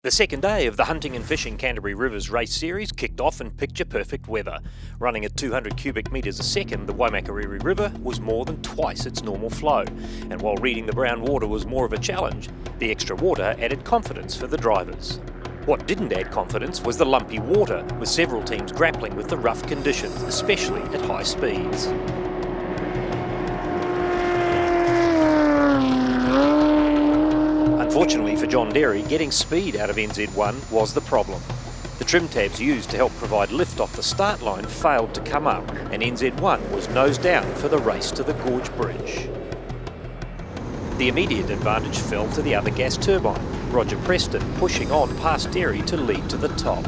The second day of the Hunting and Fishing Canterbury Rivers race series kicked off in picture-perfect weather. Running at 200 cubic metres a second, the Waimakariri River was more than twice its normal flow. And while reading the brown water was more of a challenge, the extra water added confidence for the drivers. What didn't add confidence was the lumpy water, with several teams grappling with the rough conditions, especially at high speeds. Unfortunately for John Derry, getting speed out of NZ1 was the problem. The trim tabs used to help provide lift off the start line failed to come up, and NZ1 was nose down for the race to the Gorge Bridge. The immediate advantage fell to the other gas turbine, Roger Preston pushing on past Derry to lead to the top.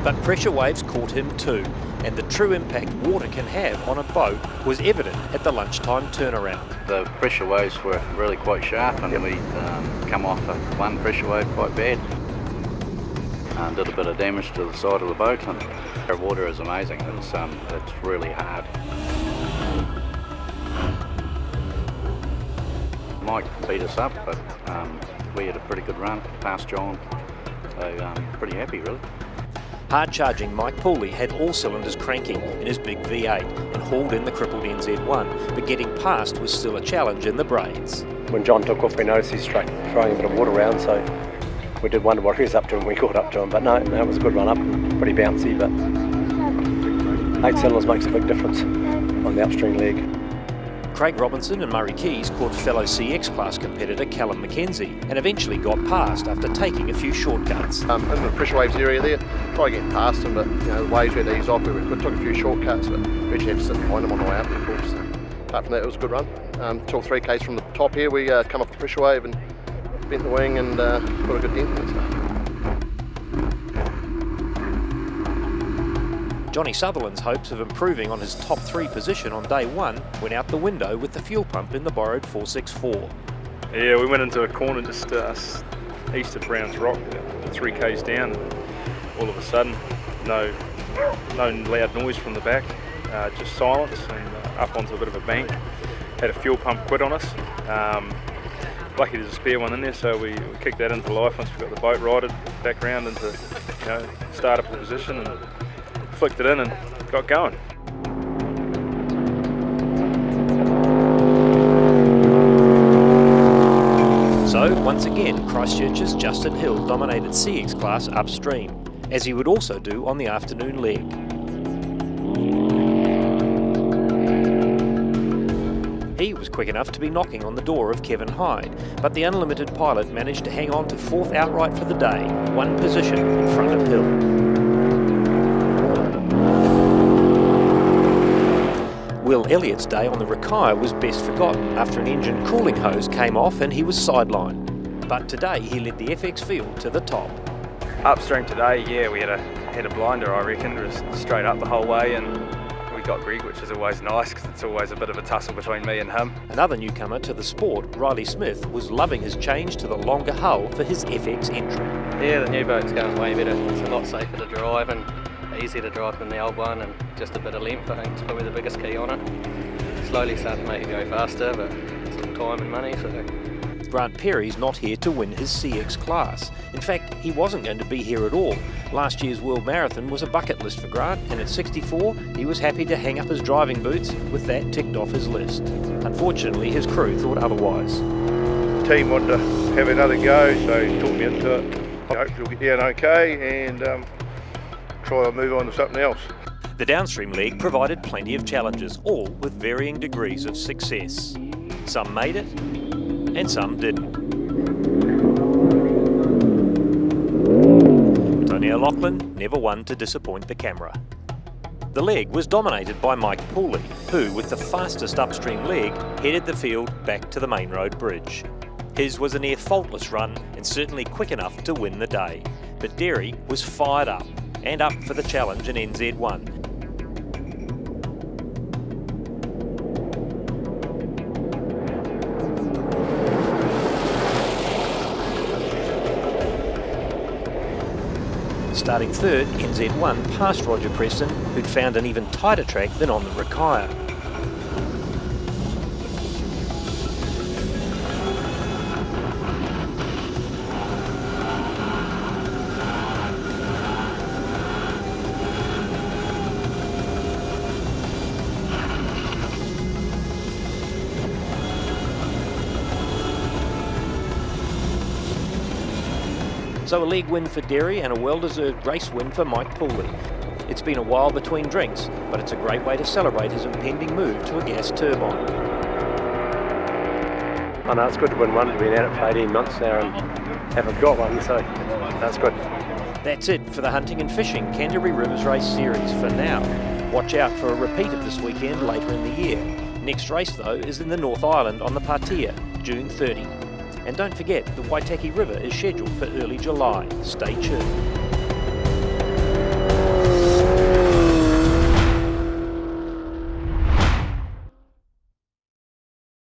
But pressure waves caught him too, and the true impact water can have on a boat was evident at the lunchtime turnaround. The pressure waves were really quite sharp, and we come off one pressure wave quite bad. Did a bit of damage to the side of the boat, and the water is amazing. It's really hard. Mike beat us up, but we had a pretty good run past John, so pretty happy really. Hard-charging Mike Pooley had all cylinders cranking in his big V8 and hauled in the crippled NZ1, but getting past was still a challenge in the braids. When John took off, we noticed he throwing a bit of water around, so we did wonder what he was up to when we caught up to him. But no, it was a good run up, pretty bouncy, but 8 cylinders makes a big difference on the upstream leg. Craig Robinson and Murray Keys caught fellow CX class competitor Callum McKenzie and eventually got past after taking a few shortcuts. In the pressure waves area there, tried getting past him, but the waves we had to ease off where we could. Took a few shortcuts, but we actually had to sit behind him on the way up, of course. So, apart from that, it was a good run. Till 3Ks from the top here, we come off the pressure wave and bent the wing and put a good dent in it. Johnny Sutherland's hopes of improving on his top 3 position on day 1 went out the window with the fuel pump in the borrowed 464. Yeah, we went into a corner just east of Browns Rock, 3Ks down. All of a sudden, no loud noise from the back, just silence, and up onto a bit of a bank. Had a fuel pump quit on us. Lucky there's a spare one in there, so we kicked that into life once we got the boat righted back round into start up position and flicked it in and got going. So, once again, Christchurch's Justin Hill dominated CX class upstream, as he would also do on the afternoon leg. He was quick enough to be knocking on the door of Kevin Hyde, but the unlimited pilot managed to hang on to 4th outright for the day, 1 position in front of Hill. Will Elliott's day on the Rakaya was best forgotten after an engine cooling hose came off and he was sidelined. But today he led the FX field to the top. Upstream today, yeah, we had a blinder, I reckon. It was straight up the whole way, and we got Greg, which is always nice because it's always a bit of a tussle between me and him. Another newcomer to the sport, Riley Smith, was loving his change to the longer hull for his FX entry. Yeah, the new boat's going way better. It's a lot safer to drive and easier to drive than the old one, and just a bit of length, I think, is probably the biggest key on it. Slowly starting to make it go faster, but it's all time and money, so. Grant Perry's not here to win his CX class. In fact, he wasn't going to be here at all. Last year's World Marathon was a bucket list for Grant, and at 64, he was happy to hang up his driving boots with that ticked off his list. Unfortunately, his crew thought otherwise. The team wanted to have another go, so he talked me into it. I hope he'll get down okay and try and move on to something else. The downstream leg provided plenty of challenges, all with varying degrees of success. Some made it, and some didn't. Tony O'Loughlin, never one to disappoint the camera. The leg was dominated by Mike Pooley, who, with the fastest upstream leg, headed the field back to the main road bridge. His was a near faultless run and certainly quick enough to win the day. But Derry was fired up and up for the challenge in NZ1. Starting third, NZ1 passed Roger Preston, who'd found an even tighter track than on the Rakaia. So a league win for Derry and a well-deserved race win for Mike Pooley. It's been a while between drinks, but it's a great way to celebrate his impending move to a gas turbine. I know it's good to win one. We've been at it for 18 months now and haven't got one, so that's good. That's it for the Hunting and Fishing Canterbury Rivers Race Series for now. Watch out for a repeat of this weekend later in the year. Next race though is in the North Island on the Patea, June 30. And don't forget, the Waitaki River is scheduled for early July. Stay tuned.